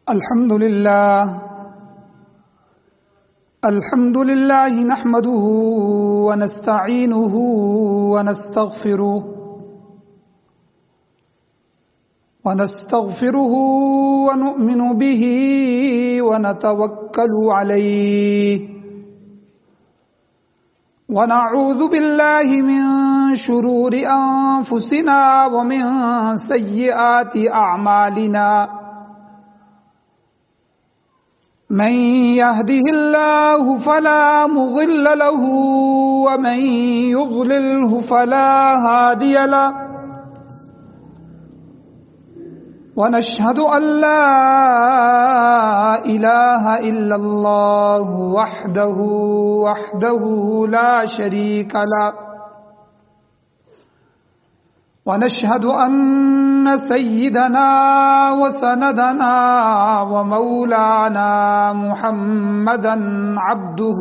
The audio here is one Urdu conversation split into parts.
الحمد لله نحمده ونستعينه ونستغفره ونؤمن به ونتوكل عليه ونعوذ بالله من شرور أنفسنا ومن سيئات أعمالنا من يهده الله فلا مضل له ومن يضلله فلا هادي له ونشهد أن لا إله إلا الله وحده لا شريك له ونشهد أن سيدنا وسندنا ومولانا محمدا عبده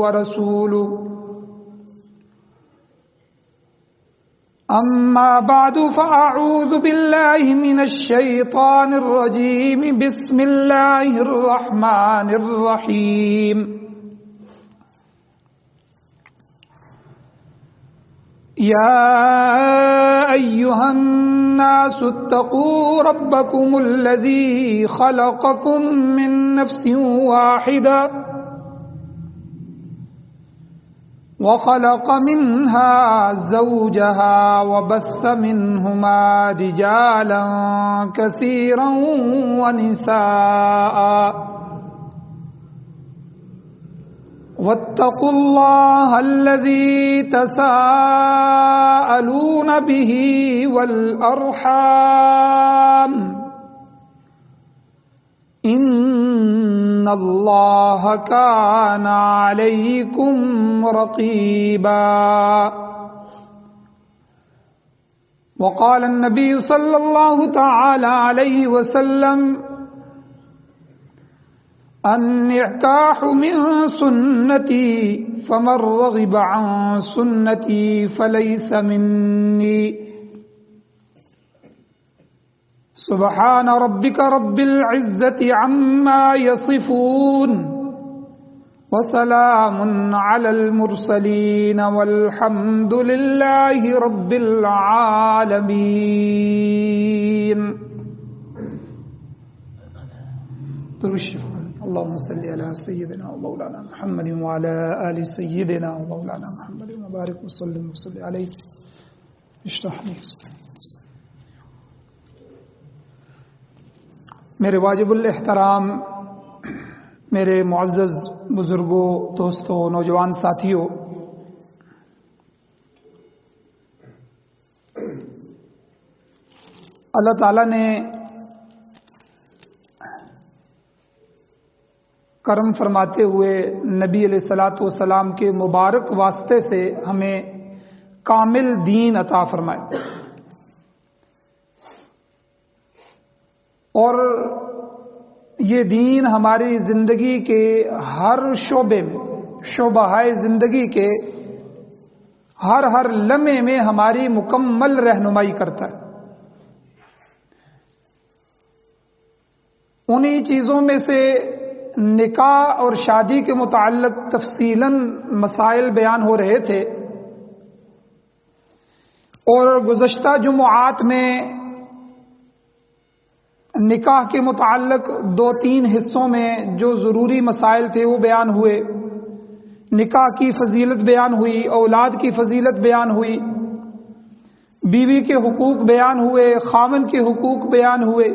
ورسوله أما بعد فأعوذ بالله من الشيطان الرجيم بسم الله الرحمن الرحيم يا أيها الناس اتقوا ربكم الذي خلقكم من نفس واحدة وخلق منها زوجها وبث منهما رجالا كثيرا ونساء واتقوا الله الذي تساءلون به والأرحام إن الله كان عليكم رقيبا وقال النبي صلى الله تعالى عليه وسلم النكاح من سنتي فمن رغب عن سنتي فليس مني سبحان ربك رب العزة عما يصفون وسلام على المرسلين والحمد لله رب العالمين. اللهم صل على سيدنا ومولانا محمد وعلى آل سيدنا ومولانا محمد وبارك وسلم عليه اشرح لي صدري. میرے واجب الاحترام، میرے معزز بزرگوں، دوستوں، نوجوان ساتھیوں، اللہ تعالیٰ نے کرم فرماتے ہوئے نبی علیہ الصلوۃ والسلام کے مبارک واسطے سے ہمیں کامل دین عطا فرمائے، اور یہ دین ہماری زندگی کے ہر شعبے میں، شعبہ زندگی کے ہر لمحے میں ہماری مکمل رہنمائی کرتا ہے. انہی چیزوں میں سے نکاح اور شادی کے متعلق تفصیلاً مسائل بیان ہو رہے تھے، اور گزشتہ جمعات میں نکاح کے متعلق 2-3 حصوں میں جو ضروری مسائل تھے وہ بیان ہوئے. نکاح کی فضیلت بیان ہوئی، اولاد کی فضیلت بیان ہوئی، بیوی کے حقوق بیان ہوئے، خاوند کے حقوق بیان ہوئے،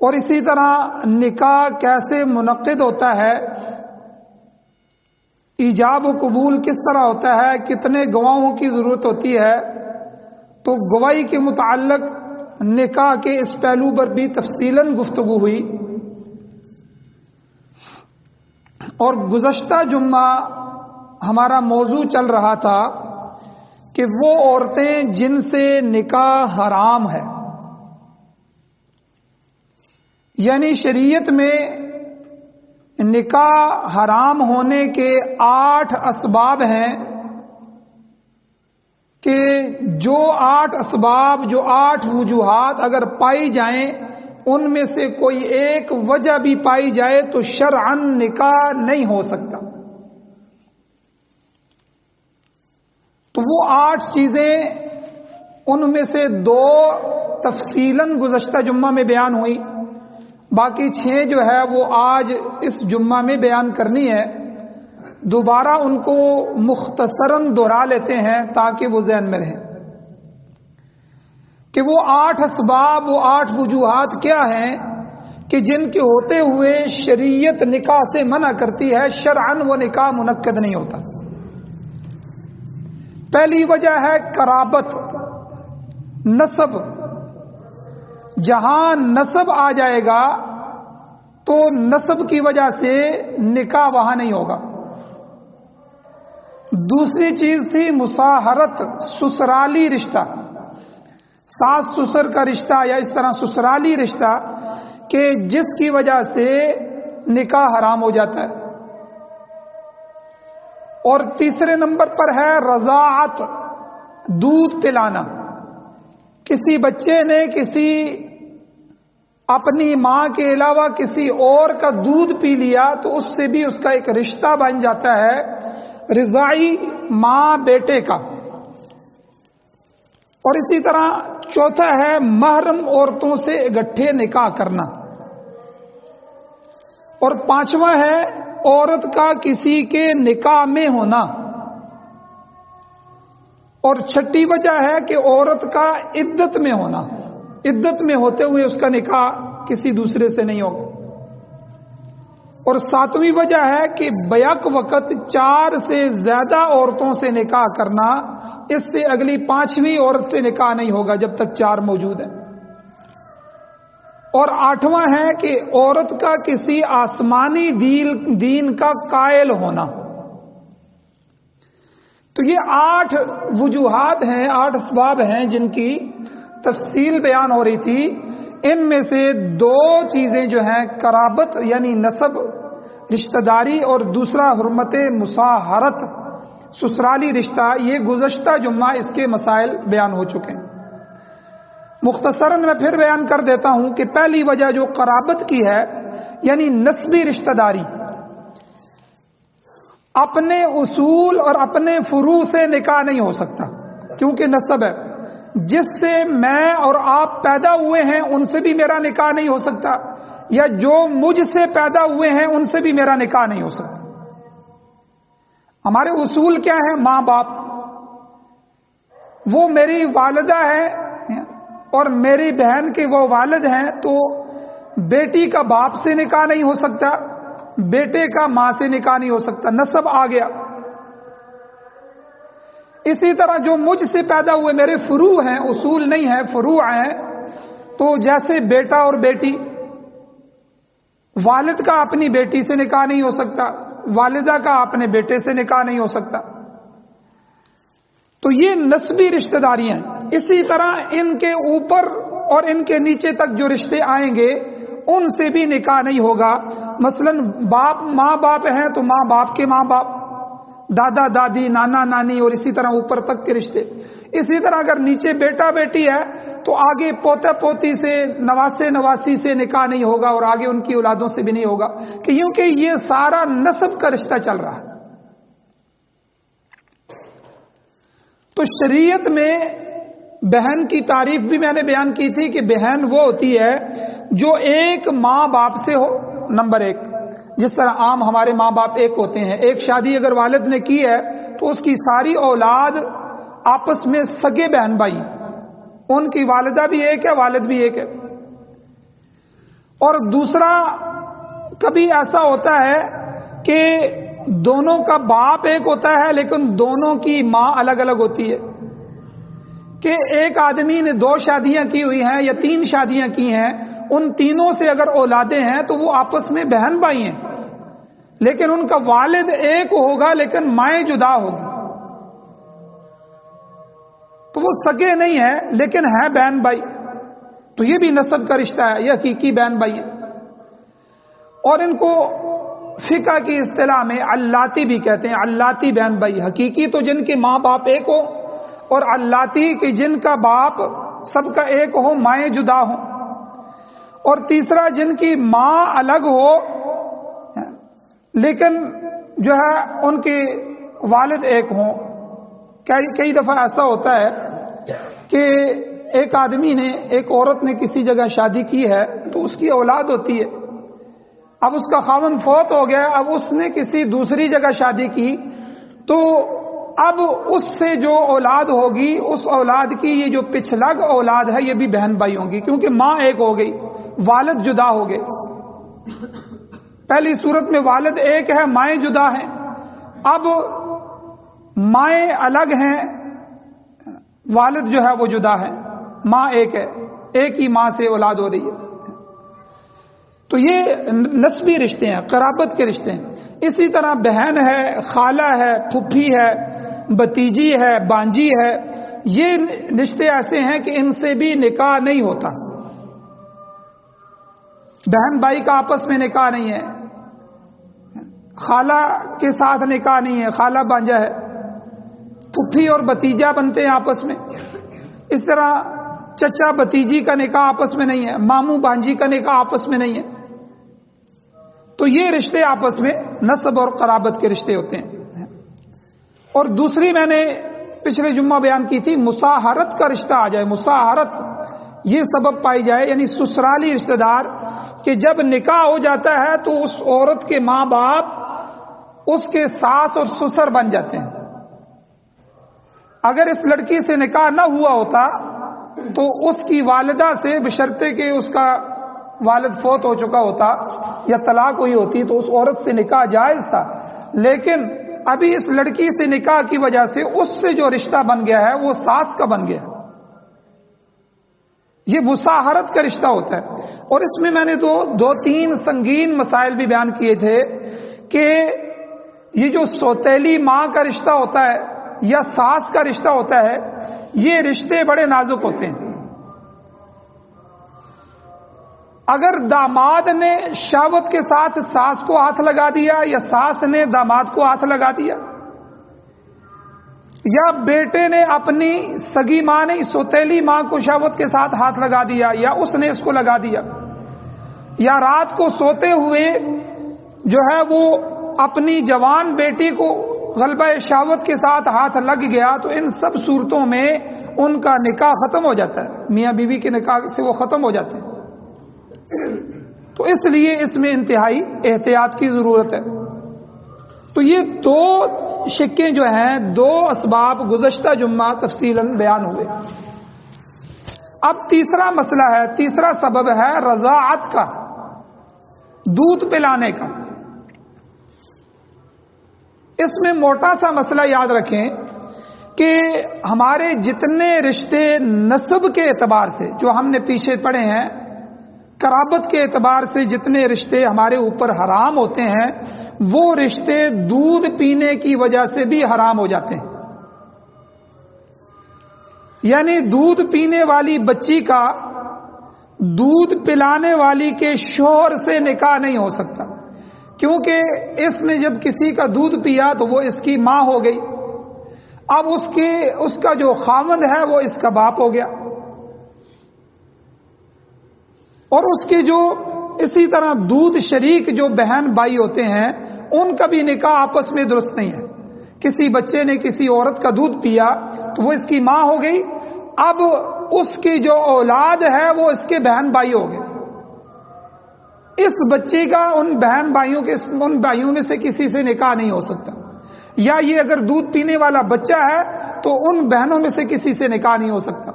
اور اسی طرح نکاح کیسے منعقد ہوتا ہے، ایجاب و قبول کس طرح ہوتا ہے، کتنے گواہوں کی ضرورت ہوتی ہے. تو گواہی کے متعلق نکاح کے اس پہلو پر بھی تفصیلاً گفتگو ہوئی. اور گزشتہ جمعہ ہمارا موضوع چل رہا تھا کہ وہ عورتیں جن سے نکاح حرام ہے، یعنی شریعت میں نکاح حرام ہونے کے 8 اسباب ہیں کہ جو 8 اسباب، جو 8 وجوہات اگر پائی جائیں ان میں سے کوئی ایک وجہ بھی پائی جائے تو شرعن نکاح نہیں ہو سکتا. تو وہ 8 چیزیں ان میں سے 2 تفصیلاً گزشتہ جمعہ میں بیان ہوئی، باقی 6 جو ہے وہ آج اس جمعہ میں بیان کرنی ہے. دوبارہ ان کو مختصراً دہرا لیتے ہیں تاکہ وہ ذہن میں رہیں کہ وہ 8 اسباب، وہ 8 وجوہات کیا ہیں کہ جن کے ہوتے ہوئے شریعت نکاح سے منع کرتی ہے، شرعاً وہ نکاح منعقد نہیں ہوتا. پہلی وجہ ہے قرابت، نسب. جہاں نسب آ جائے گا تو نسب کی وجہ سے نکاح وہاں نہیں ہوگا. دوسری چیز تھی مصاہرت، سسرالی رشتہ، ساس سسر کا رشتہ یا اس طرح سسرالی رشتہ کہ جس کی وجہ سے نکاح حرام ہو جاتا ہے. اور تیسرے نمبر پر ہے رضاعت، دودھ پلانا. کسی بچے نے کسی اپنی ماں کے علاوہ کسی اور کا دودھ پی لیا تو اس سے بھی اس کا ایک رشتہ بن جاتا ہے رضاعی، ماں بیٹے کا. اور اسی طرح چوتھا ہے محرم عورتوں سے اکٹھے نکاح کرنا. اور 5واں ہے عورت کا کسی کے نکاح میں ہونا. اور 6ٹھی وجہ ہے کہ عورت کا عدت میں ہونا، عدت میں ہوتے ہوئے اس کا نکاح کسی دوسرے سے نہیں ہوگا. اور 7ویں وجہ ہے کہ بیک وقت 4 سے زیادہ عورتوں سے نکاح کرنا، اس سے اگلی 5ویں عورت سے نکاح نہیں ہوگا جب تک 4 موجود ہیں. اور 8واں ہے کہ عورت کا کسی آسمانی دین کا قائل ہونا. تو یہ 8 وجوہات ہیں، 8 اسباب ہیں جن کی تفصیل بیان ہو رہی تھی. ان میں سے 2 چیزیں جو ہیں قرابت یعنی نسب، رشتہ داری، اور دوسرا حرمت مصاہرت، سسرالی رشتہ، یہ گزشتہ جمعہ اس کے مسائل بیان ہو چکے ہیں. مختصراً میں پھر بیان کر دیتا ہوں کہ پہلی وجہ جو قرابت کی ہے یعنی نسبی رشتہ داری، اپنے اصول اور اپنے فروع سے نکاح نہیں ہو سکتا کیونکہ نسب ہے. جس سے میں اور آپ پیدا ہوئے ہیں ان سے بھی میرا نکاح نہیں ہو سکتا، یا جو مجھ سے پیدا ہوئے ہیں ان سے بھی میرا نکاح نہیں ہو سکتا. ہمارے اصول کیا ہیں؟ ماں باپ. وہ میری والدہ ہے اور میری بہن کے وہ والد ہیں، تو بیٹی کا باپ سے نکاح نہیں ہو سکتا، بیٹے کا ماں سے نکاح نہیں ہو سکتا. نسب آ گیا. اسی طرح جو مجھ سے پیدا ہوئے میرے فروع ہیں، اصول نہیں ہیں، فروع ہیں. تو جیسے بیٹا اور بیٹی، والد کا اپنی بیٹی سے نکاح نہیں ہو سکتا، والدہ کا اپنے بیٹے سے نکاح نہیں ہو سکتا. تو یہ نسبی رشتہ داری ہیں. اسی طرح ان کے اوپر اور ان کے نیچے تک جو رشتے آئیں گے ان سے بھی نکاح نہیں ہوگا. مثلا ماں باپ ہیں تو ماں باپ کے ماں باپ، دادا دادی، نانا نانی، اور اسی طرح اوپر تک کے رشتے. اسی طرح اگر نیچے بیٹا بیٹی ہے تو آگے پوتا پوتی سے، نواسے نواسی سے نکاح نہیں ہوگا، اور آگے ان کی اولادوں سے بھی نہیں ہوگا، کیونکہ یہ سارا نسب کا رشتہ چل رہا ہے. تو شریعت میں بہن کی تعریف بھی میں نے بیان کی تھی کہ بہن وہ ہوتی ہے جو ایک ماں باپ سے ہو. نمبر 1، جس طرح عام ہمارے ماں باپ ایک ہوتے ہیں. ایک شادی اگر والد نے کی ہے تو اس کی ساری اولاد آپس میں سگے بہن بھائی، ان کی والدہ بھی ایک ہے، والد بھی ایک ہے. اور دوسرا، کبھی ایسا ہوتا ہے کہ دونوں کا باپ ایک ہوتا ہے لیکن دونوں کی ماں الگ الگ ہوتی ہے. کہ ایک آدمی نے 2 شادیاں کی ہوئی ہیں یا 3 شادیاں کی ہیں، ان تینوں سے اگر اولادیں ہیں تو وہ آپس میں بہن بھائی ہیں، لیکن ان کا والد ایک ہوگا لیکن مائیں جدا ہوگی. تو وہ سگے نہیں ہیں لیکن ہیں بہن بھائی. تو یہ بھی نسب کا رشتہ ہے، یہ حقیقی بہن بھائی ہیں. اور ان کو فقہ کی اصطلاح میں اللاتی بھی کہتے ہیں. اللاتی بہن بھائی، حقیقی تو جن کے ماں باپ ایک ہو، اور اللاتی کی جن کا باپ سب کا ایک ہو، مائیں جدا ہوں. اور تیسرا جن کی ماں الگ ہو لیکن جو ہے ان کے والد ایک ہوں. کئی دفعہ ایسا ہوتا ہے کہ ایک آدمی نے، ایک عورت نے کسی جگہ شادی کی ہے تو اس کی اولاد ہوتی ہے. اب اس کا خاوند فوت ہو گیا، اب اس نے کسی دوسری جگہ شادی کی تو اب اس سے جو اولاد ہوگی، اس اولاد کی یہ جو پچھلگ اولاد ہے یہ بھی بہن بھائی ہوں گی، کیونکہ ماں ایک ہو گئی، والد جدا ہو گئے. پہلی صورت میں والد ایک ہے، مائیں جدا ہیں. اب مائیں الگ ہیں، والد جو ہے وہ جدا ہے، ماں ایک ہے، ایک ہی ماں سے اولاد ہو رہی ہے. تو یہ نسبی رشتے ہیں، قرابت کے رشتے ہیں. اسی طرح بہن ہے، خالہ ہے، پھپھی ہے، بتیجی ہے، بانجی ہے. یہ رشتے ایسے ہیں کہ ان سے بھی نکاح نہیں ہوتا. بہن بھائی کا آپس میں نکاح نہیں ہے، خالہ کے ساتھ نکاح نہیں ہے، خالہ بانجا ہے. پھپھی اور بتیجا بنتے ہیں آپس میں. اس طرح چچا بتیجی کا نکاح آپس میں نہیں ہے، ماموں بانجی کا نکاح آپس میں نہیں ہے. تو یہ رشتے آپس میں نسب اور قرابت کے رشتے ہوتے ہیں. اور دوسری میں نے پچھلے جمعہ بیان کی تھی، مصاہرت کا رشتہ آ جائے. مصاہرت یہ سبب پائی جائے، یعنی سسرالی رشتہ دار، کہ جب نکاح ہو جاتا ہے تو اس عورت کے ماں باپ اس کے ساس اور سسر بن جاتے ہیں. اگر اس لڑکی سے نکاح نہ ہوا ہوتا تو اس کی والدہ سے، بشرطے کہ اس کا والد فوت ہو چکا ہوتا یا طلاق ہوئی ہوتی، تو اس عورت سے نکاح جائز تھا. لیکن ابھی اس لڑکی سے نکاح کی وجہ سے اس سے جو رشتہ بن گیا ہے وہ ساس کا بن گیا. یہ مصاہرت کا رشتہ ہوتا ہے. اور اس میں نے دو تین سنگین مسائل بھی بیان کیے تھے کہ یہ جو سوتیلی ماں کا رشتہ ہوتا ہے یا ساس کا رشتہ ہوتا ہے، یہ رشتے بڑے نازک ہوتے ہیں. اگر داماد نے شہوت کے ساتھ ساس کو ہاتھ لگا دیا یا ساس نے داماد کو ہاتھ لگا دیا، یا بیٹے نے اپنی سگی ماں نے سوتیلی ماں کو شہوت کے ساتھ ہاتھ لگا دیا یا اس نے اس کو لگا دیا، یا رات کو سوتے ہوئے جو ہے وہ اپنی جوان بیٹی کو غلبہ شہوت کے ساتھ ہاتھ لگ گیا، تو ان سب صورتوں میں ان کا نکاح ختم ہو جاتا ہے. میاں بیوی کے نکاح سے وہ ختم ہو جاتے ہیں. تو اس لیے اس میں انتہائی احتیاط کی ضرورت ہے. تو یہ دو شکیں جو ہیں، دو اسباب گزشتہ جمعہ تفصیلاً بیان ہوئے. اب تیسرا مسئلہ ہے، تیسرا سبب ہے رضاعت کا، دودھ پلانے کا. اس میں موٹا سا مسئلہ یاد رکھیں کہ ہمارے جتنے رشتے نسب کے اعتبار سے جو ہم نے پیچھے پڑھے ہیں، قرابت کے اعتبار سے جتنے رشتے ہمارے اوپر حرام ہوتے ہیں، وہ رشتے دودھ پینے کی وجہ سے بھی حرام ہو جاتے ہیں. یعنی دودھ پینے والی بچی کا دودھ پلانے والی کے شوہر سے نکاح نہیں ہو سکتا، کیونکہ اس نے جب کسی کا دودھ پیا تو وہ اس کی ماں ہو گئی. اب اس کا جو خاوند ہے وہ اس کا باپ ہو گیا. اور اس کے جو اسی طرح دودھ شریک جو بہن بھائی ہوتے ہیں، ان کا بھی نکاح آپس میں درست نہیں ہے. کسی بچے نے کسی عورت کا دودھ پیا تو وہ اس کی ماں ہو گئی. اب اس کی جو اولاد ہے وہ اس کے بہن بھائی ہو گئے. اس بچے کا ان بھائیوں میں سے کسی سے نکاح نہیں ہو سکتا. یا یہ اگر دودھ پینے والا بچہ ہے تو ان بہنوں میں سے کسی سے نکاح نہیں ہو سکتا،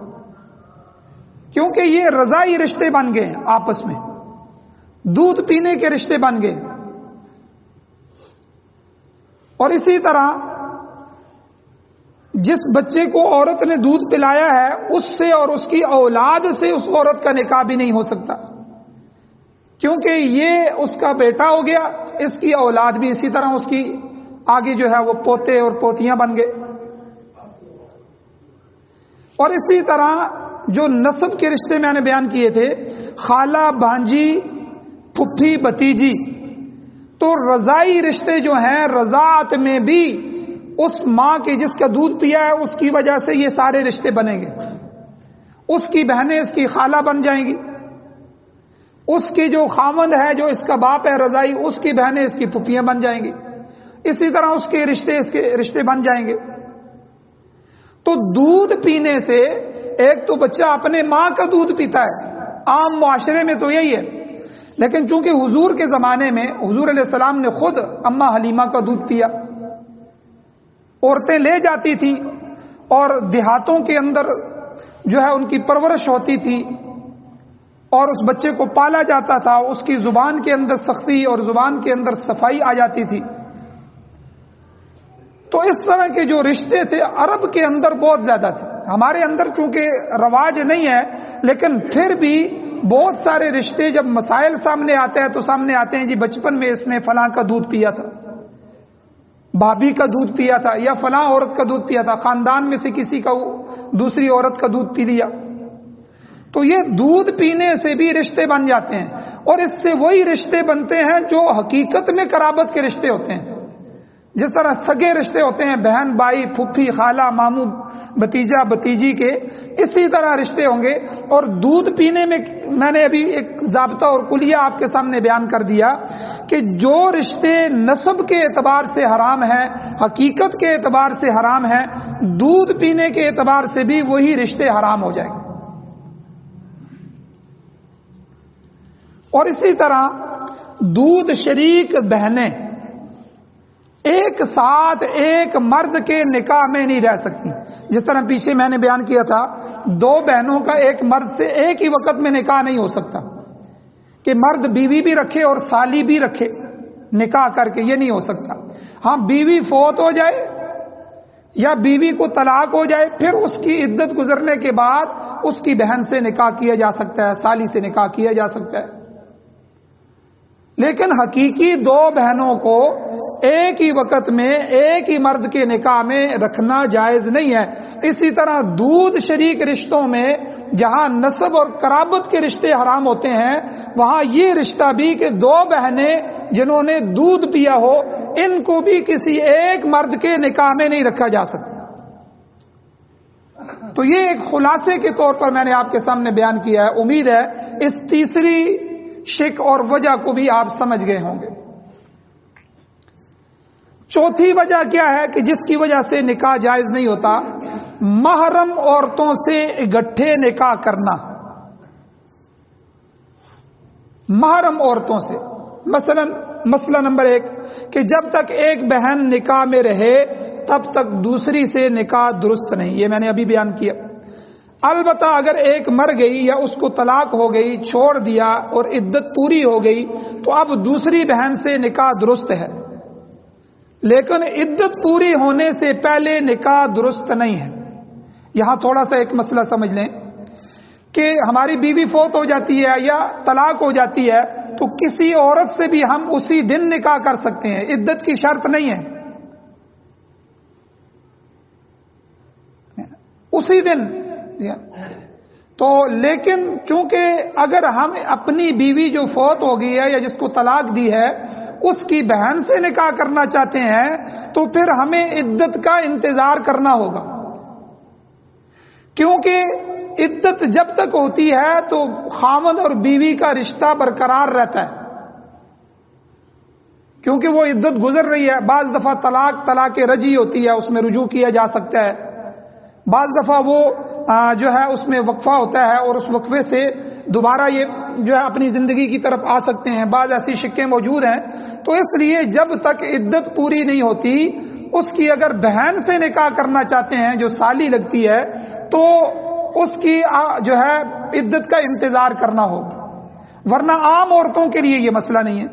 کیونکہ یہ رضائی رشتے بن گئے ہیں، آپس میں دودھ پینے کے رشتے بن گئے. اور اسی طرح جس بچے کو عورت نے دودھ پلایا ہے اس سے اور اس کی اولاد سے اس عورت کا نکاح بھی نہیں ہو سکتا، کیونکہ یہ اس کا بیٹا ہو گیا، اس کی اولاد بھی اسی طرح اس کی آگے جو ہے وہ پوتے اور پوتیاں بن گئے. اور اسی طرح جو نسب کے رشتے میں نے بیان کیے تھے، خالہ بھانجی پھپھی بتیجی، تو رضائی رشتے جو ہیں رضاعت میں بھی اس ماں کے جس کا دودھ پیا ہے اس کی وجہ سے یہ سارے رشتے بنیں گے. اس کی بہنیں اس کی خالہ بن جائیں گی. اس کی جو خاوند ہے، جو اس کا باپ ہے رضائی، اس کی بہنیں اس کی پھپھیاں بن جائیں گی، اسی طرح اس کے رشتے بن جائیں گے۔ تو دودھ پینے سے ایک تو بچہ اپنے ماں کا دودھ پیتا ہے، عام معاشرے میں تو یہی ہے، لیکن چونکہ حضور کے زمانے میں حضور علیہ السلام نے خود اماں حلیمہ کا دودھ پیا، عورتیں لے جاتی تھی اور دیہاتوں کے اندر جو ہے ان کی پرورش ہوتی تھی اور اس بچے کو پالا جاتا تھا، اس کی زبان کے اندر سختی اور زبان کے اندر صفائی آ جاتی تھی۔ تو اس طرح کے جو رشتے تھے عرب کے اندر بہت زیادہ تھے، ہمارے اندر چونکہ رواج نہیں ہے، لیکن پھر بھی بہت سارے رشتے جب مسائل سامنے آتے ہیں تو سامنے آتے ہیں، جی بچپن میں اس نے فلاں کا دودھ پیا تھا، بھابھی کا دودھ پیا تھا، یا فلاں عورت کا دودھ پیا تھا، خاندان میں سے کسی کا دوسری عورت کا دودھ پی لیا۔ تو یہ دودھ پینے سے بھی رشتے بن جاتے ہیں، اور اس سے وہی رشتے بنتے ہیں جو حقیقت میں قرابت کے رشتے ہوتے ہیں، جس طرح سگے رشتے ہوتے ہیں، بہن بھائی، پھپھی خالہ ماموں بھتیجا بھتیجی کے، اسی طرح رشتے ہوں گے۔ اور دودھ پینے میں نے ابھی ایک ضابطہ اور کلیہ آپ کے سامنے بیان کر دیا کہ جو رشتے نسب کے اعتبار سے حرام ہیں، حقیقت کے اعتبار سے حرام ہیں، دودھ پینے کے اعتبار سے بھی وہی رشتے حرام ہو جائیں گے۔ اور اسی طرح دودھ شریک بہنیں ایک ساتھ ایک مرد کے نکاح میں نہیں رہ سکتی، جس طرح پیچھے میں نے بیان کیا تھا، دو بہنوں کا ایک مرد سے ایک ہی وقت میں نکاح نہیں ہو سکتا کہ مرد بیوی بھی رکھے اور سالی بھی رکھے نکاح کر کے، یہ نہیں ہو سکتا۔ ہاں بیوی فوت ہو جائے یا بیوی کو طلاق ہو جائے، پھر اس کی عدت گزرنے کے بعد اس کی بہن سے نکاح کیا جا سکتا ہے، سالی سے نکاح کیا جا سکتا ہے، لیکن حقیقی دو بہنوں کو ایک ہی وقت میں ایک ہی مرد کے نکاح میں رکھنا جائز نہیں ہے۔ اسی طرح دودھ شریک رشتوں میں جہاں نسب اور قرابت کے رشتے حرام ہوتے ہیں، وہاں یہ رشتہ بھی کہ دو بہنیں جنہوں نے دودھ پیا ہو، ان کو بھی کسی ایک مرد کے نکاح میں نہیں رکھا جا سکتا۔ تو یہ ایک خلاصے کے طور پر میں نے آپ کے سامنے بیان کیا ہے، امید ہے اس تیسری شک اور وجہ کو بھی آپ سمجھ گئے ہوں گے۔ چوتھی وجہ کیا ہے کہ جس کی وجہ سے نکاح جائز نہیں ہوتا؟ محرم عورتوں سے اکٹھے نکاح کرنا۔ محرم عورتوں سے، مسئلہ نمبر 1 کہ جب تک ایک بہن نکاح میں رہے تب تک دوسری سے نکاح درست نہیں، یہ میں نے ابھی بیان کیا۔ البتہ اگر ایک مر گئی یا اس کو طلاق ہو گئی، چھوڑ دیا اور عدت پوری ہو گئی تو اب دوسری بہن سے نکاح درست ہے، لیکن عدت پوری ہونے سے پہلے نکاح درست نہیں ہے۔ یہاں تھوڑا سا ایک مسئلہ سمجھ لیں کہ ہماری بیوی فوت ہو جاتی ہے یا طلاق ہو جاتی ہے تو کسی عورت سے بھی ہم اسی دن نکاح کر سکتے ہیں، عدت کی شرط نہیں ہے، اسی دن۔ تو لیکن چونکہ اگر ہم اپنی بیوی جو فوت ہو گئی ہے یا جس کو طلاق دی ہے اس کی بہن سے نکاح کرنا چاہتے ہیں تو پھر ہمیں عدت کا انتظار کرنا ہوگا، کیونکہ عدت جب تک ہوتی ہے تو خاوند اور بیوی کا رشتہ برقرار رہتا ہے، کیونکہ وہ عدت گزر رہی ہے۔ بعض دفعہ طلاق رجعی ہوتی ہے، اس میں رجوع کیا جا سکتا ہے، بعض دفعہ وہ جو ہے اس میں وقفہ ہوتا ہے اور اس وقفے سے دوبارہ یہ جو ہے اپنی زندگی کی طرف آ سکتے ہیں، بعض ایسی شکیں موجود ہیں۔ تو اس لیے جب تک عدت پوری نہیں ہوتی اس کی اگر بہن سے نکاح کرنا چاہتے ہیں جو سالی لگتی ہے تو اس کی جو ہے عدت کا انتظار کرنا ہوگا، ورنہ عام عورتوں کے لیے یہ مسئلہ نہیں ہے۔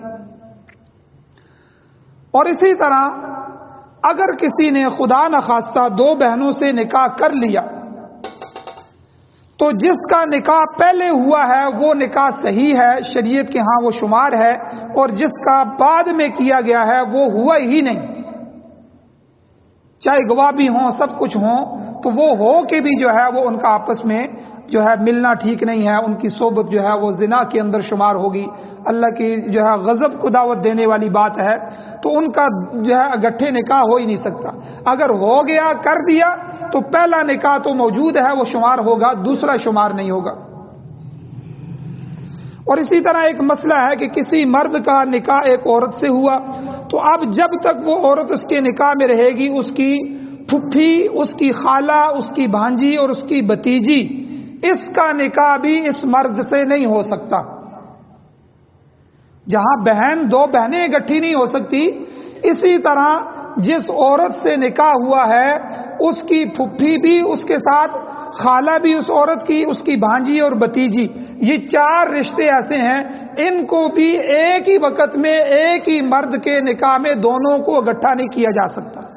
اور اسی طرح اگر کسی نے خدا نخواستہ دو بہنوں سے نکاح کر لیا تو جس کا نکاح پہلے ہوا ہے وہ نکاح صحیح ہے، شریعت کے ہاں وہ شمار ہے، اور جس کا بعد میں کیا گیا ہے وہ ہوا ہی نہیں، چاہے گواہ بھی ہوں سب کچھ ہوں تو وہ ہو کے بھی جو ہے وہ ان کا آپس میں جو ہے ملنا ٹھیک نہیں ہے، ان کی صحبت جو ہے وہ زنا کے اندر شمار ہوگی، اللہ کی جو ہے غضب کو دعوت دینے والی بات ہے، تو ان کا جو ہے اکٹھے نکاح ہو ہی نہیں سکتا۔ اگر ہو گیا کر دیا تو پہلا نکاح تو موجود ہے وہ شمار ہوگا، دوسرا شمار نہیں ہوگا۔ اور اسی طرح ایک مسئلہ ہے کہ کسی مرد کا نکاح ایک عورت سے ہوا تو اب جب تک وہ عورت اس کے نکاح میں رہے گی اس کی پھپھی، اس کی خالہ، اس کی بھانجی اور اس کی بھتیجی، اس کا نکاح بھی اس مرد سے نہیں ہو سکتا۔ جہاں بہن دو بہنیں اکٹھی نہیں ہو سکتی، اسی طرح جس عورت سے نکاح ہوا ہے اس کی پھپھی بھی اس کے ساتھ، خالہ بھی اس عورت کی، اس کی بھانجی اور بھتیجی، یہ 4 رشتے ایسے ہیں، ان کو بھی ایک ہی وقت میں ایک ہی مرد کے نکاح میں دونوں کو اکٹھا نہیں کیا جا سکتا۔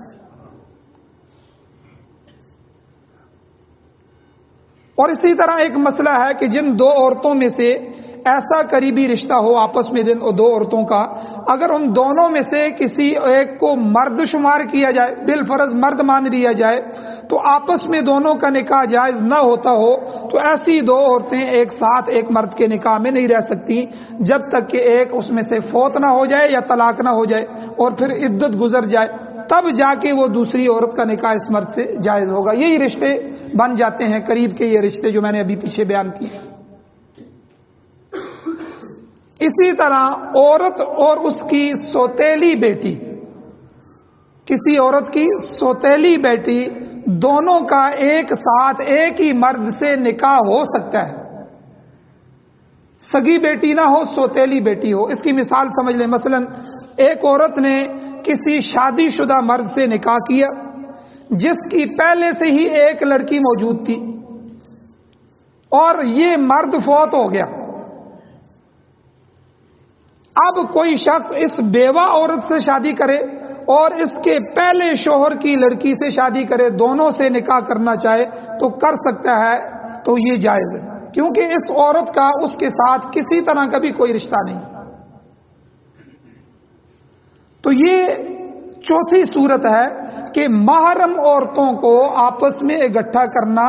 اور اسی طرح ایک مسئلہ ہے کہ جن 2 عورتوں میں سے ایسا قریبی رشتہ ہو آپس میں 2 عورتوں کا، اگر ان دونوں میں سے کسی ایک کو مرد شمار کیا جائے، بالفرض مرد مان لیا جائے، تو آپس میں دونوں کا نکاح جائز نہ ہوتا ہو تو ایسی 2 عورتیں ایک ساتھ ایک مرد کے نکاح میں نہیں رہ سکتی جب تک کہ ایک اس میں سے فوت نہ ہو جائے یا طلاق نہ ہو جائے اور پھر عدت گزر جائے، تب جا کے وہ دوسری عورت کا نکاح اس مرد سے جائز ہوگا۔ یہی رشتے بن جاتے ہیں قریب کے، یہ رشتے جو میں نے ابھی پیچھے بیان کیے۔ اسی طرح عورت اور اس کی سوتیلی بیٹی، کسی عورت کی سوتیلی بیٹی، دونوں کا ایک ساتھ ایک ہی مرد سے نکاح ہو سکتا ہے۔ سگی بیٹی نہ ہو، سوتیلی بیٹی ہو۔ اس کی مثال سمجھ لیں، مثلا ایک عورت نے کسی شادی شدہ مرد سے نکاح کیا جس کی پہلے سے ہی ایک لڑکی موجود تھی اور یہ مرد فوت ہو گیا۔ اب کوئی شخص اس بیوہ عورت سے شادی کرے اور اس کے پہلے شوہر کی لڑکی سے شادی کرے، دونوں سے نکاح کرنا چاہے تو کر سکتا ہے، تو یہ جائز ہے، کیونکہ اس عورت کا اس کے ساتھ کسی طرح کا بھی کوئی رشتہ نہیں۔ تو یہ چوتھی صورت ہے کہ محرم عورتوں کو آپس میں اکٹھا کرنا،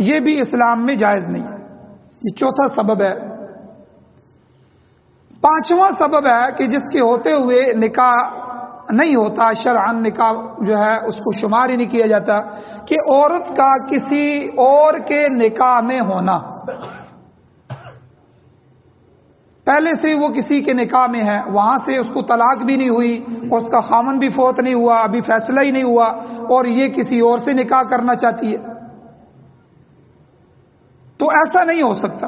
یہ بھی اسلام میں جائز نہیں، یہ چوتھا سبب ہے۔ 5واں سبب ہے کہ جس کے ہوتے ہوئے نکاح نہیں ہوتا، شرعاً نکاح جو ہے اس کو شمار ہی نہیں کیا جاتا، کہ عورت کا کسی اور کے نکاح میں ہونا۔ پہلے سے وہ کسی کے نکاح میں ہے، وہاں سے اس کو طلاق بھی نہیں ہوئی اور اس کا خامن بھی فوت نہیں ہوا، ابھی فیصلہ ہی نہیں ہوا، اور یہ کسی اور سے نکاح کرنا چاہتی ہے، تو ایسا نہیں ہو سکتا۔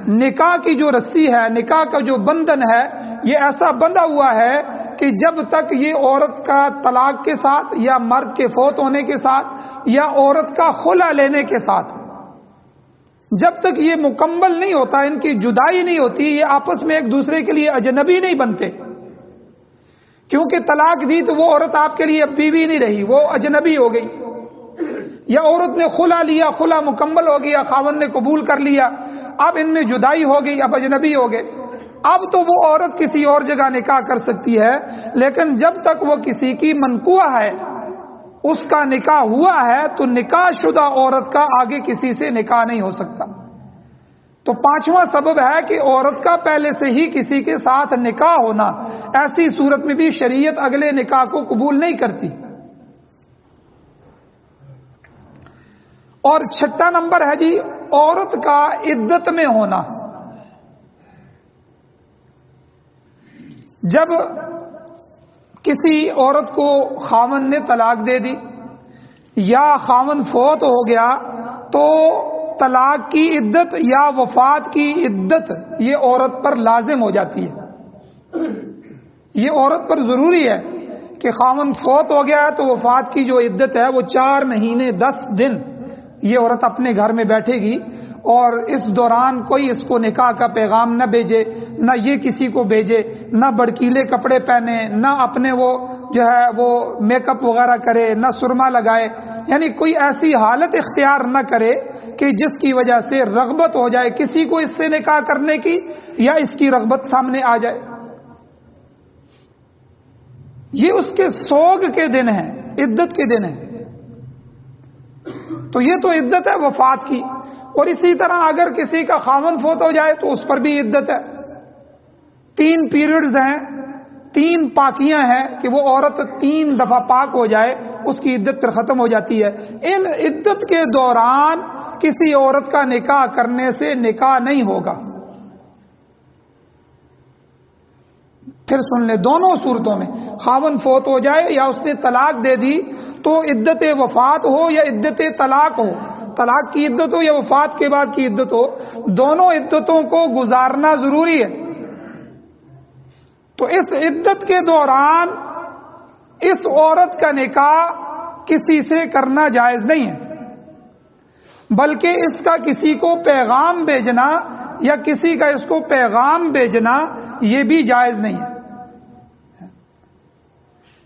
نکاح کی جو رسی ہے، نکاح کا جو بندھن ہے، یہ ایسا بندھا ہوا ہے کہ جب تک یہ عورت کا طلاق کے ساتھ یا مرد کے فوت ہونے کے ساتھ یا عورت کا خلا لینے کے ساتھ، جب تک یہ مکمل نہیں ہوتا، ان کی جدائی نہیں ہوتی، یہ آپس میں ایک دوسرے کے لیے اجنبی نہیں بنتے، کیونکہ طلاق دی تو وہ عورت آپ کے لیے اب بیوی نہیں رہی، وہ اجنبی ہو گئی۔ یا عورت نے خلا لیا، خلا مکمل ہو گیا، خاوند نے قبول کر لیا، اب ان میں جدائی ہو گئی، اب اجنبی ہو گئے۔ اب تو وہ عورت کسی اور جگہ نکاح کر سکتی ہے، لیکن جب تک وہ کسی کی منکوہ ہے، اس کا نکاح ہوا ہے، تو نکاح شدہ عورت کا آگے کسی سے نکاح نہیں ہو سکتا۔ تو 5واں سبب ہے کہ عورت کا پہلے سے ہی کسی کے ساتھ نکاح ہونا، ایسی صورت میں بھی شریعت اگلے نکاح کو قبول نہیں کرتی۔ اور 6واں نمبر ہے جی، عورت کا عدت میں ہونا۔ جب کسی عورت کو خاوند نے طلاق دے دی یا خاوند فوت ہو گیا، تو طلاق کی عدت یا وفات کی عدت یہ عورت پر لازم ہو جاتی ہے۔ یہ عورت پر ضروری ہے کہ خاوند فوت ہو گیا ہے تو وفات کی جو عدت ہے وہ 4 مہینے 10 دن یہ عورت اپنے گھر میں بیٹھے گی، اور اس دوران کوئی اس کو نکاح کا پیغام نہ بھیجے، نہ یہ کسی کو بھیجے، نہ بڑکیلے کپڑے پہنے، نہ اپنے وہ جو ہے وہ میک اپ وغیرہ کرے، نہ سرما لگائے، یعنی کوئی ایسی حالت اختیار نہ کرے کہ جس کی وجہ سے رغبت ہو جائے کسی کو اس سے نکاح کرنے کی، یا اس کی رغبت سامنے آ جائے۔ یہ اس کے سوگ کے دن ہیں، عدت کے دن ہیں، تو یہ تو عدت ہے وفات کی۔ اور اسی طرح اگر کسی کا خاوند فوت ہو جائے تو اس پر بھی عدت ہے۔ 3 پیریڈز ہیں، 3 پاکیاں ہیں کہ وہ عورت 3 دفعہ پاک ہو جائے، اس کی عدت پھر ختم ہو جاتی ہے۔ ان عدت کے دوران کسی عورت کا نکاح کرنے سے نکاح نہیں ہوگا۔ پھر سن لے، دونوں صورتوں میں خاوند فوت ہو جائے یا اس نے طلاق دے دی تو عدت وفات ہو یا عدت طلاق ہو، طلاق کی عدت ہو یا وفات کے بعد کی عدت ہو، دونوں عدتوں کو گزارنا ضروری ہے۔ تو اس عدت کے دوران اس عورت کا نکاح کسی سے کرنا جائز نہیں ہے، بلکہ اس کا کسی کو پیغام بھیجنا یا کسی کا اس کو پیغام بھیجنا یہ بھی جائز نہیں ہے۔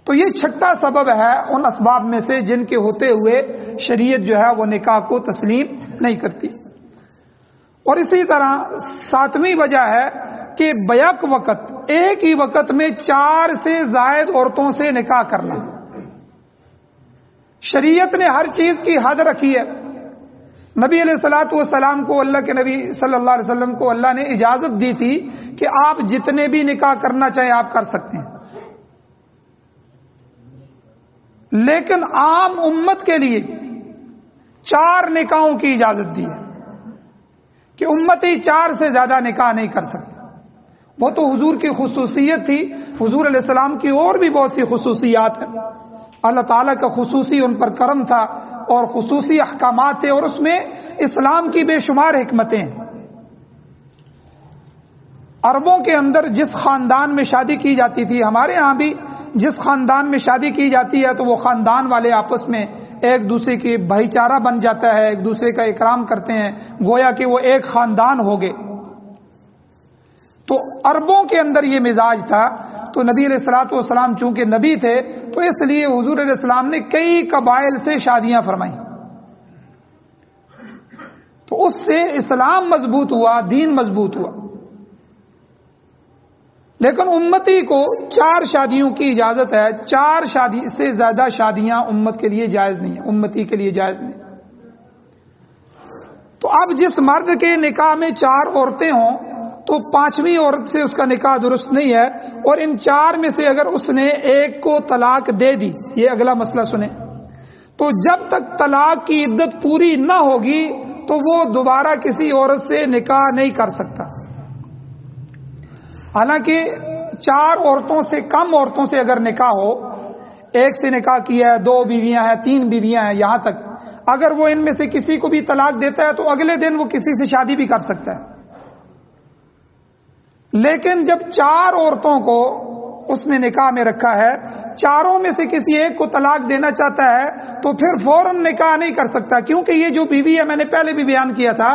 تو یہ چھٹا سبب ہے ان اسباب میں سے جن کے ہوتے ہوئے شریعت جو ہے وہ نکاح کو تسلیم نہیں کرتی۔ اور اسی طرح ساتویں وجہ ہے کہ بیک وقت ایک ہی وقت میں 4 سے زائد عورتوں سے نکاح کرنا۔ شریعت نے ہر چیز کی حد رکھی ہے۔ نبی علیہ الصلوۃ والسلام کو، اللہ کے نبی صلی اللہ علیہ وسلم کو اللہ نے اجازت دی تھی کہ آپ جتنے بھی نکاح کرنا چاہیں آپ کر سکتے ہیں، لیکن عام امت کے لیے 4 نکاحوں کی اجازت دی ہے کہ امتی 4 سے زیادہ نکاح نہیں کر سکتے۔ وہ تو حضور کی خصوصیت تھی، حضور علیہ السلام کی اور بھی بہت سی خصوصیات ہیں، اللہ تعالیٰ کا خصوصی ان پر کرم تھا اور خصوصی احکامات تھے، اور اس میں اسلام کی بے شمار حکمتیں ہیں۔ عربوں کے اندر جس خاندان میں شادی کی جاتی تھی، ہمارے ہاں بھی جس خاندان میں شادی کی جاتی ہے تو وہ خاندان والے آپس میں ایک دوسرے کی بھائی چارہ بن جاتا ہے، ایک دوسرے کا اکرام کرتے ہیں، گویا کہ وہ ایک خاندان ہو گئے۔ تو عربوں کے اندر یہ مزاج تھا، تو نبی علیہ الصلوۃ والسلام چونکہ نبی تھے تو اس لیے حضور علیہ السلام نے کئی قبائل سے شادیاں فرمائیں، تو اس سے اسلام مضبوط ہوا، دین مضبوط ہوا۔ لیکن امتی کو 4 شادیوں کی اجازت ہے، 4 شادی سے زیادہ شادیاں امت کے لیے جائز نہیں ہیں، امتی کے لیے جائز نہیں۔ تو اب جس مرد کے نکاح میں 4 عورتیں ہوں تو 5ویں عورت سے اس کا نکاح درست نہیں ہے، اور ان 4 میں سے اگر اس نے ایک کو طلاق دے دی، یہ اگلا مسئلہ سنیں، تو جب تک طلاق کی عدت پوری نہ ہوگی تو وہ دوبارہ کسی عورت سے نکاح نہیں کر سکتا۔ حالانکہ 4 عورتوں سے کم عورتوں سے اگر نکاح ہو، ایک سے نکاح کیا ہے، 2 بیویاں ہیں، 3 بیویاں ہیں، یہاں تک اگر وہ ان میں سے کسی کو بھی طلاق دیتا ہے تو اگلے دن وہ کسی سے شادی بھی کر سکتا ہے۔ لیکن جب 4 عورتوں کو اس نے نکاح میں رکھا ہے، 4 میں سے کسی ایک کو طلاق دینا چاہتا ہے تو پھر فوراً نکاح نہیں کر سکتا، کیونکہ یہ جو بیوی ہے، میں نے پہلے بھی بیان کیا تھا،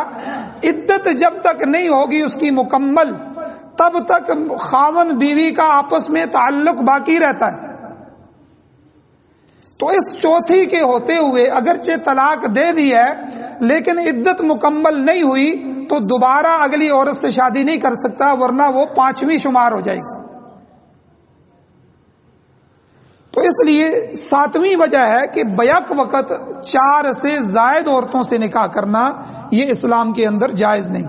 عدت جب تک نہیں ہوگی اس کی مکمل تب تک خاوند بیوی کا آپس میں تعلق باقی رہتا ہے۔ تو اس چوتھی کے ہوتے ہوئے اگرچہ طلاق دے دی ہے لیکن عدت مکمل نہیں ہوئی تو دوبارہ اگلی عورت سے شادی نہیں کر سکتا، ورنہ وہ 5ویں شمار ہو جائے گی۔ تو اس لیے 7ویں وجہ ہے کہ بیک وقت 4 سے زائد عورتوں سے نکاح کرنا یہ اسلام کے اندر جائز نہیں۔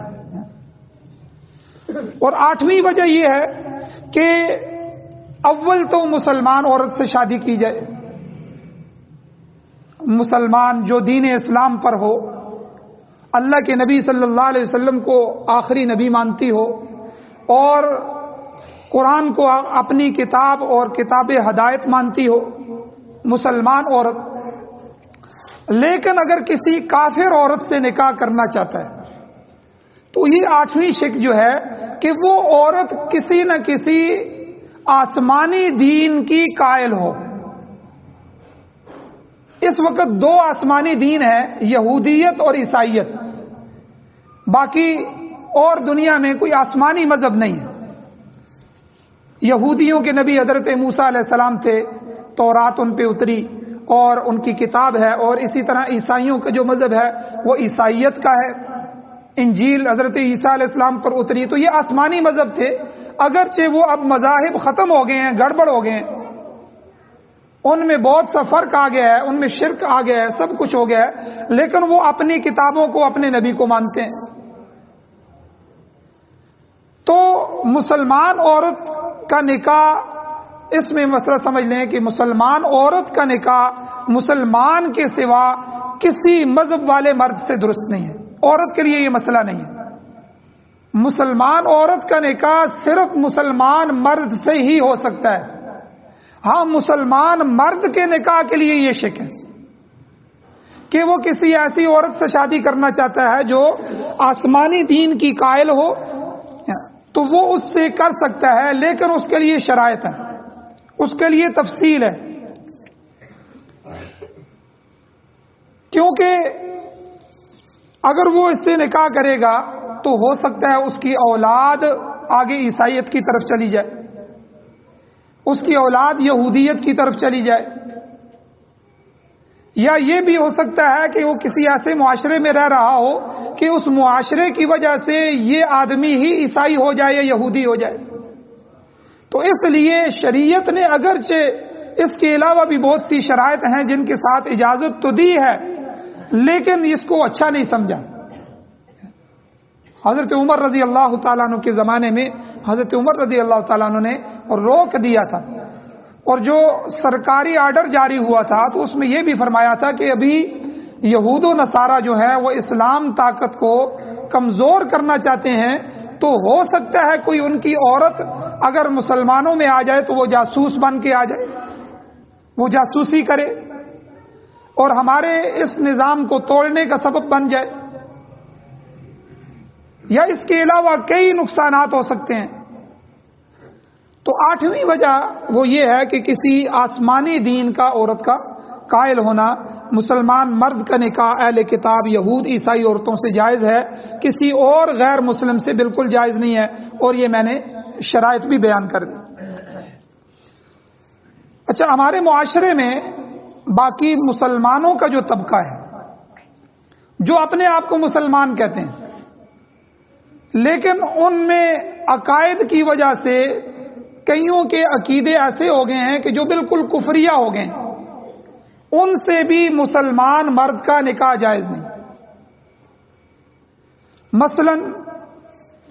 اور 8ویں وجہ یہ ہے کہ اول تو مسلمان عورت سے شادی کی جائے، مسلمان جو دین اسلام پر ہو، اللہ کے نبی صلی اللہ علیہ وسلم کو آخری نبی مانتی ہو اور قرآن کو اپنی کتاب اور کتاب ہدایت مانتی ہو، مسلمان عورت۔ لیکن اگر کسی کافر عورت سے نکاح کرنا چاہتا ہے تو یہ 8ویں شک جو ہے کہ وہ عورت کسی نہ کسی آسمانی دین کی قائل ہو۔ اس وقت 2 آسمانی دین ہیں، یہودیت اور عیسائیت، باقی اور دنیا میں کوئی آسمانی مذہب نہیں ہے۔ یہودیوں کے نبی حضرت موسیٰ علیہ السلام تھے، تورات ان پہ اتری اور ان کی کتاب ہے، اور اسی طرح عیسائیوں کا جو مذہب ہے وہ عیسائیت کا ہے، انجیل حضرت عیسیٰ علیہ السلام پر اتری، تو یہ آسمانی مذہب تھے۔ اگرچہ وہ اب مذاہب ختم ہو گئے ہیں، گڑبڑ ہو گئے ہیں، ان میں بہت سا فرق آ گیا ہے، ان میں شرک آ گیا ہے، سب کچھ ہو گیا ہے، لیکن وہ اپنی کتابوں کو، اپنے نبی کو مانتے ہیں۔ تو مسلمان عورت کا نکاح، اس میں مسئلہ سمجھ لیں کہ مسلمان عورت کا نکاح مسلمان کے سوا کسی مذہب والے مرد سے درست نہیں ہے، عورت کے لیے یہ مسئلہ نہیں ہے۔ مسلمان عورت کا نکاح صرف مسلمان مرد سے ہی ہو سکتا ہے. ہاں مسلمان مرد کے نکاح کے لیے یہ شک ہے کہ وہ کسی ایسی عورت سے شادی کرنا چاہتا ہے جو آسمانی دین کی قائل ہو تو وہ اس سے کر سکتا ہے، لیکن اس کے لیے شرائط ہے، اس کے لیے تفصیل ہے. کیونکہ اگر وہ اس سے نکاح کرے گا تو ہو سکتا ہے اس کی اولاد آگے عیسائیت کی طرف چلی جائے، اس کی اولاد یہودیت کی طرف چلی جائے، یا یہ بھی ہو سکتا ہے کہ وہ کسی ایسے معاشرے میں رہ رہا ہو کہ اس معاشرے کی وجہ سے یہ آدمی ہی عیسائی ہو جائے یا یہودی ہو جائے. تو اس لیے شریعت نے اگرچہ اس کے علاوہ بھی بہت سی شرائط ہیں جن کے ساتھ اجازت تو دی ہے، لیکن اس کو اچھا نہیں سمجھا. حضرت عمر رضی اللہ تعالیٰ عنہ کے زمانے میں حضرت عمر رضی اللہ تعالیٰ عنہ نے روک دیا تھا، اور جو سرکاری آرڈر جاری ہوا تھا تو اس میں یہ بھی فرمایا تھا کہ ابھی یہود و نصارہ جو ہے وہ اسلام طاقت کو کمزور کرنا چاہتے ہیں، تو ہو سکتا ہے کوئی ان کی عورت اگر مسلمانوں میں آ جائے تو وہ جاسوس بن کے آ جائے، وہ جاسوسی کرے اور ہمارے اس نظام کو توڑنے کا سبب بن جائے، یا اس کے علاوہ کئی نقصانات ہو سکتے ہیں. تو 8ویں وجہ وہ یہ ہے کہ کسی آسمانی دین کا عورت کا قائل ہونا. مسلمان مرد کا نکاح اہل کتاب یہود عیسائی عورتوں سے جائز ہے، کسی اور غیر مسلم سے بالکل جائز نہیں ہے، اور یہ میں نے شرائط بھی بیان کر دی. اچھا، ہمارے معاشرے میں باقی مسلمانوں کا جو طبقہ ہے جو اپنے آپ کو مسلمان کہتے ہیں، لیکن ان میں عقائد کی وجہ سے کئیوں کے عقیدے ایسے ہو گئے ہیں کہ جو بالکل کفریہ ہو گئے ہیں، ان سے بھی مسلمان مرد کا نکاح جائز نہیں. مثلا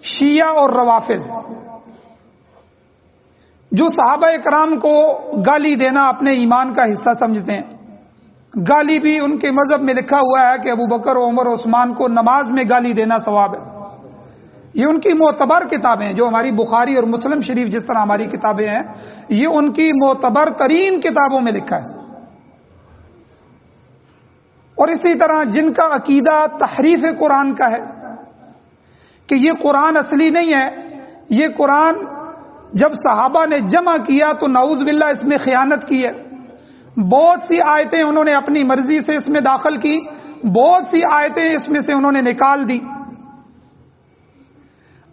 شیعہ اور روافض جو صحابہ کرام کو گالی دینا اپنے ایمان کا حصہ سمجھتے ہیں، گالی بھی ان کے مذہب میں لکھا ہوا ہے کہ ابو بکر عمر عثمان کو نماز میں گالی دینا ثواب ہے. یہ ان کی معتبر کتابیں، جو ہماری بخاری اور مسلم شریف جس طرح ہماری کتابیں ہیں، یہ ان کی معتبر ترین کتابوں میں لکھا ہے. اور اسی طرح جن کا عقیدہ تحریف قرآن کا ہے کہ یہ قرآن اصلی نہیں ہے، یہ قرآن جب صحابہ نے جمع کیا تو نعوذ باللہ اس میں خیانت کی ہے، بہت سی آیتیں انہوں نے اپنی مرضی سے اس میں داخل کی، بہت سی آیتیں اس میں سے انہوں نے نکال دی.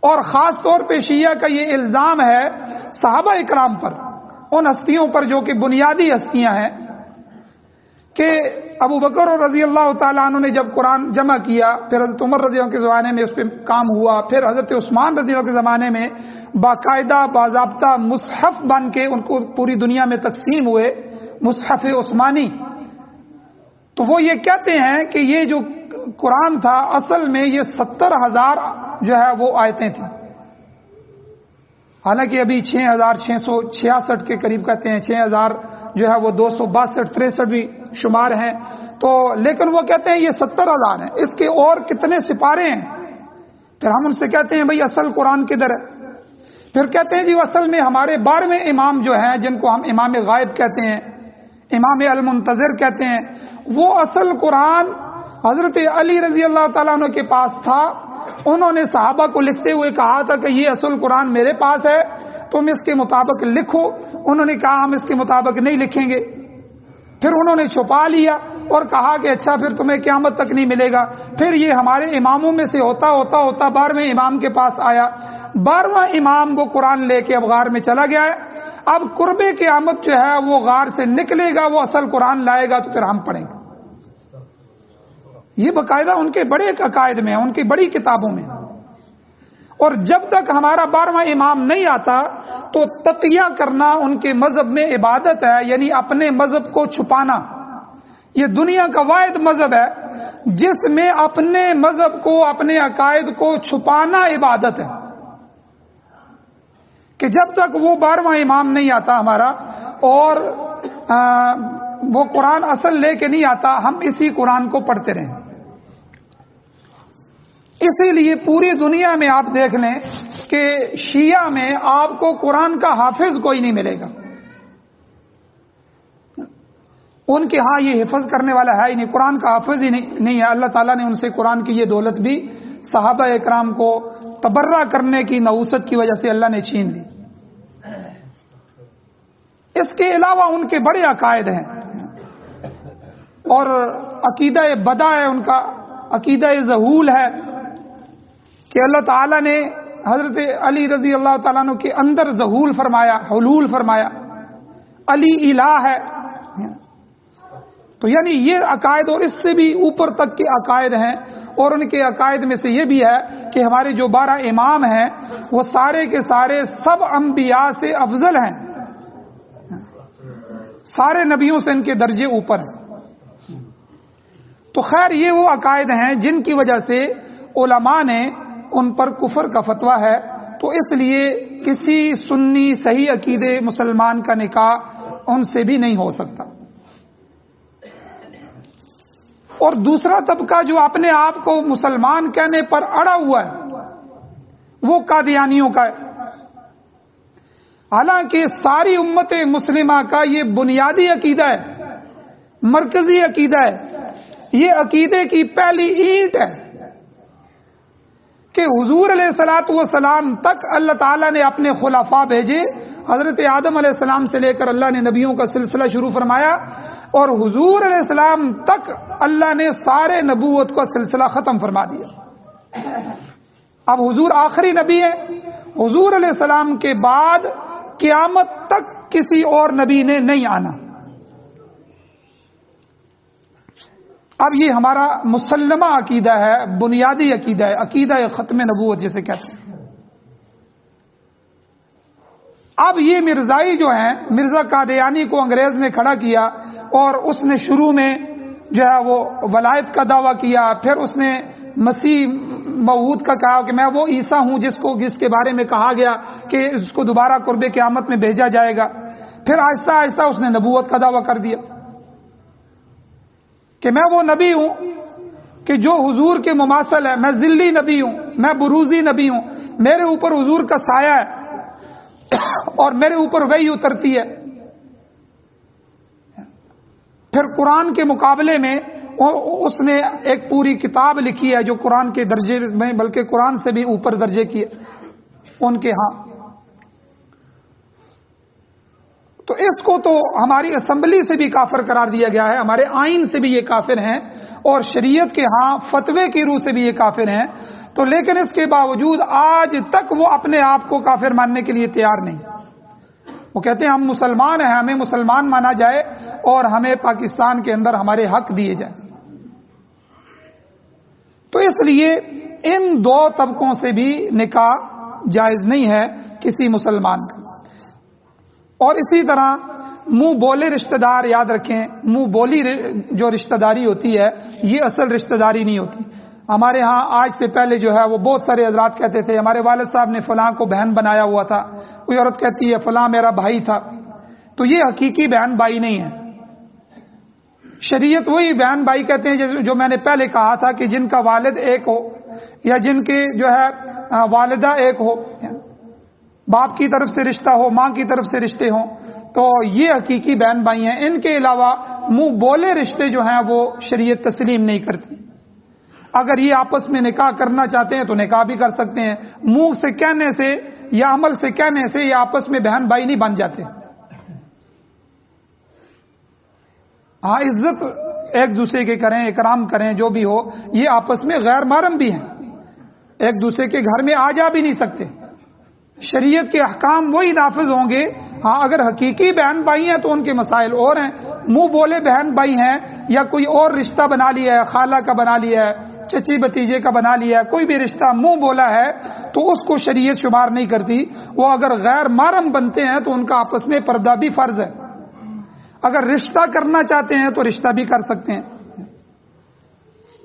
اور خاص طور پہ شیعہ کا یہ الزام ہے صحابہ اکرام پر، ان ہستیوں پر جو کہ بنیادی ہستیاں ہیں، کہ ابو بکر رضی اللہ تعالیٰ عنہ نے جب قرآن جمع کیا، پھر حضرت عمر رضی اللہ عنہ کے زمانے میں اس پہ کام ہوا، پھر حضرت عثمان رضی اللہ عنہ کے زمانے میں باقاعدہ باضابطہ مصحف بن کے ان کو پوری دنیا میں تقسیم ہوئے، مصحف عثمانی. تو وہ یہ کہتے ہیں کہ یہ جو قرآن تھا اصل میں یہ 70,000 جو ہے وہ آیتیں تھیں، حالانکہ ابھی 6,666 کے قریب کہتے ہیں، 6,000 جو ہے وہ 262 63 بھی شمار ہیں. تو لیکن وہ کہتے ہیں یہ 70,000 ہیں، اس کے اور کتنے سپارے ہیں. پھر ہم ان سے کہتے ہیں بھئی اصل قرآن کدھر ہے؟ پھر کہتے ہیں جی اصل میں ہمارے 12ویں امام جو ہیں، جن کو ہم امام غائب کہتے ہیں، امام المنتظر کہتے ہیں، وہ اصل قرآن حضرت علی رضی اللہ تعالیٰ عنہ کے پاس تھا. انہوں نے صحابہ کو لکھتے ہوئے کہا تھا کہ یہ اصل قرآن میرے پاس ہے، تم اس کے مطابق لکھو. انہوں نے کہا ہم اس کے مطابق نہیں لکھیں گے. پھر انہوں نے چھپا لیا اور کہا کہ اچھا پھر تمہیں قیامت تک نہیں ملے گا. پھر یہ ہمارے اماموں میں سے ہوتا 12ویں امام کے پاس آیا. 12واں امام وہ قرآن لے کے اب غار میں چلا گیا ہے. اب قرب قیامت جو ہے وہ غار سے نکلے گا، وہ اصل قرآن لائے گا، تو پھر ہم پڑھیں گے. یہ باقاعدہ ان کے بڑے عقائد میں، ان کی بڑی کتابوں میں. اور جب تک ہمارا 12واں امام نہیں آتا تو تقیہ کرنا ان کے مذہب میں عبادت ہے، یعنی اپنے مذہب کو چھپانا. یہ دنیا کا واحد مذہب ہے جس میں اپنے مذہب کو، اپنے عقائد کو چھپانا عبادت ہے. کہ جب تک وہ 12واں امام نہیں آتا ہمارا اور وہ قرآن اصل لے کے نہیں آتا، ہم اسی قرآن کو پڑھتے رہیں. اسی لیے پوری دنیا میں آپ دیکھ لیں کہ شیعہ میں آپ کو قرآن کا حافظ کوئی نہیں ملے گا. ان کے ہاں یہ حفظ کرنے والا ہے ہی نہیں, قرآن کا حافظ ہی نہیں ہے. اللہ تعالیٰ نے ان سے قرآن کی یہ دولت بھی صحابہ اکرام کو تبرہ کرنے کی نحوست کی وجہ سے اللہ نے چھین لی. اس کے علاوہ ان کے بڑے عقائد ہیں, اور عقیدہ بدع ہے ان کا, عقیدہ ظہول ہے کہ اللہ تعالیٰ نے حضرت علی رضی اللہ تعالیٰ عنہ کے اندر ظہول فرمایا, حلول فرمایا, علی الہ ہے. تو یعنی یہ عقائد اور اس سے بھی اوپر تک کے عقائد ہیں. اور ان کے عقائد میں سے یہ بھی ہے کہ ہمارے جو 12 امام ہیں وہ سارے کے سارے سب انبیاء سے افضل ہیں, سارے نبیوں سے ان کے درجے اوپر ہیں. تو خیر یہ وہ عقائد ہیں جن کی وجہ سے علماء نے ان پر کفر کا فتویٰ ہے. تو اس لیے کسی سنی صحیح عقیدے مسلمان کا نکاح ان سے بھی نہیں ہو سکتا. اور دوسرا طبقہ جو اپنے آپ کو مسلمان کہنے پر اڑا ہوا ہے وہ قادیانیوں کا ہے. حالانکہ ساری امت مسلمہ کا یہ بنیادی عقیدہ ہے, مرکزی عقیدہ ہے, یہ عقیدے کی پہلی اینٹ ہے کہ حضور علیہ الصلوۃ والسلام تک اللہ تعالیٰ نے اپنے خلفاء بھیجے. حضرت آدم علیہ السلام سے لے کر اللہ نے نبیوں کا سلسلہ شروع فرمایا, اور حضور علیہ السلام تک اللہ نے سارے نبوت کا سلسلہ ختم فرما دیا. اب حضور آخری نبی ہے. حضور علیہ السلام کے بعد قیامت تک کسی اور نبی نے نہیں آنا. اب یہ ہمارا مسلمہ عقیدہ ہے, بنیادی عقیدہ ہے, عقیدہ ختم نبوت جسے کہتے ہیں. اب یہ مرزائی جو ہیں, مرزا قادیانی کو انگریز نے کھڑا کیا اور اس نے شروع میں جو ہے وہ ولایت کا دعویٰ کیا. پھر اس نے مسیح موعود کا کہا کہ میں وہ عیسیٰ ہوں جس کے بارے میں کہا گیا کہ اس کو دوبارہ قرب قیامت میں بھیجا جائے گا. پھر آہستہ آہستہ اس نے نبوت کا دعویٰ کر دیا کہ میں وہ نبی ہوں کہ جو حضور کے مماثل ہے, میں ذلی نبی ہوں, میں بروزی نبی ہوں, میرے اوپر حضور کا سایہ ہے اور میرے اوپر وحی اترتی ہے. پھر قرآن کے مقابلے میں اس نے ایک پوری کتاب لکھی ہے جو قرآن کے درجے میں بلکہ قرآن سے بھی اوپر درجے کی ہے ان کے ہاں. تو اس کو تو ہماری اسمبلی سے بھی کافر قرار دیا گیا ہے, ہمارے آئین سے بھی یہ کافر ہیں, اور شریعت کے ہاں فتوے کی روح سے بھی یہ کافر ہیں. تو لیکن اس کے باوجود آج تک وہ اپنے آپ کو کافر ماننے کے لیے تیار نہیں. وہ کہتے ہیں ہم مسلمان ہیں, ہمیں مسلمان مانا جائے اور ہمیں پاکستان کے اندر ہمارے حق دیے جائیں. تو اس لیے ان دو طبقوں سے بھی نکاح جائز نہیں ہے کسی مسلمان کا. اور اسی طرح منہ بولے رشتہ دار, یاد رکھیں منہ بولی جو رشتہ داری ہوتی ہے یہ اصل رشتہ داری نہیں ہوتی. ہمارے ہاں آج سے پہلے جو ہے وہ بہت سارے حضرات کہتے تھے ہمارے والد صاحب نے فلاں کو بہن بنایا ہوا تھا, کوئی عورت کہتی ہے فلاں میرا بھائی تھا. تو یہ حقیقی بہن بھائی نہیں ہے. شریعت وہی بہن بھائی کہتے ہیں جو میں نے پہلے کہا تھا کہ جن کا والد ایک ہو یا جن کے جو ہے والدہ ایک ہو, باپ کی طرف سے رشتہ ہو, ماں کی طرف سے رشتے ہوں, تو یہ حقیقی بہن بھائی ہیں. ان کے علاوہ منہ بولے رشتے جو ہیں وہ شریعت تسلیم نہیں کرتی. اگر یہ آپس میں نکاح کرنا چاہتے ہیں تو نکاح بھی کر سکتے ہیں. منہ سے کہنے سے یا عمل سے کہنے سے یہ آپس میں بہن بھائی نہیں بن جاتے. ہاں عزت ایک دوسرے کے کریں, اکرام کریں, جو بھی ہو, یہ آپس میں غیر محرم بھی ہیں, ایک دوسرے کے گھر میں آ جا بھی نہیں سکتے. شریعت کے احکام وہی نافذ ہوں گے. ہاں اگر حقیقی بہن بھائی ہیں تو ان کے مسائل اور ہیں. منہ بولے بہن بھائی ہیں یا کوئی اور رشتہ بنا لیا ہے, خالہ کا بنا لیا ہے, چچی بتیجے کا بنا لیا ہے, کوئی بھی رشتہ منہ بولا ہے تو اس کو شریعت شمار نہیں کرتی. وہ اگر غیر محرم بنتے ہیں تو ان کا آپس میں پردہ بھی فرض ہے. اگر رشتہ کرنا چاہتے ہیں تو رشتہ بھی کر سکتے ہیں.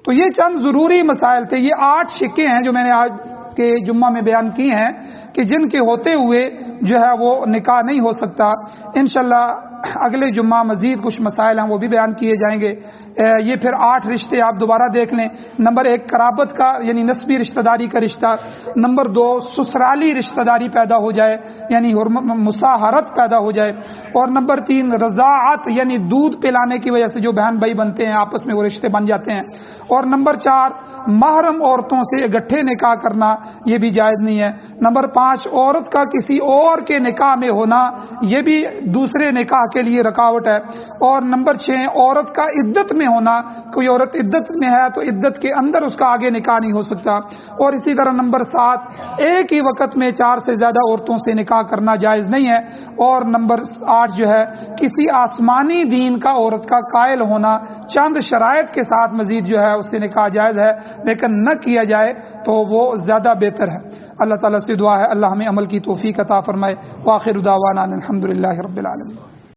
تو یہ چند ضروری مسائل تھے. یہ 8 شقیں ہیں جو میں نے آج کے جمعہ میں بیان کی ہیں کہ جن کے ہوتے ہوئے جو ہے وہ نکاح نہیں ہو سکتا. انشاءاللہ اگلے جمعہ مزید کچھ مسائل ہیں وہ بھی بیان کیے جائیں گے. یہ پھر 8 رشتے آپ دوبارہ دیکھ لیں. نمبر 1 قرابت کا یعنی نسبی رشتہ داری کا رشتہ. نمبر 2 سسرالی رشتہ داری پیدا ہو جائے یعنی مساہرت پیدا ہو جائے. اور نمبر 3 رضاعت یعنی دودھ پلانے کی وجہ سے جو بہن بھائی بنتے ہیں آپس میں وہ رشتے بن جاتے ہیں. اور نمبر 4 محرم عورتوں سے اکٹھے نکاح کرنا یہ بھی جائز نہیں ہے. نمبر 5 عورت کا کسی اور کے نکاح میں ہونا یہ بھی دوسرے نکاح کے لیے رکاوٹ ہے. اور نمبر 6 عورت کا عدت میں ہونا. کوئی عورت عدت میں ہے تو عدت کے اندر اس کا آگے نکاح نہیں ہو سکتا. اور اسی طرح نمبر 7 ایک ہی وقت میں 4 سے زیادہ عورتوں سے نکاح کرنا جائز نہیں ہے. اور نمبر 8 جو ہے کسی آسمانی دین کا عورت کا قائل ہونا چند شرائط کے ساتھ مزید جو ہے اس سے نکاح جائز ہے لیکن نہ کیا جائے تو وہ زیادہ بہتر ہے. اللہ تعالیٰ سے دعا ہے اللہ ہمیں عمل کی توفیق عطا فرمائے. وآخر دعوانا الحمدللہ رب العالمین.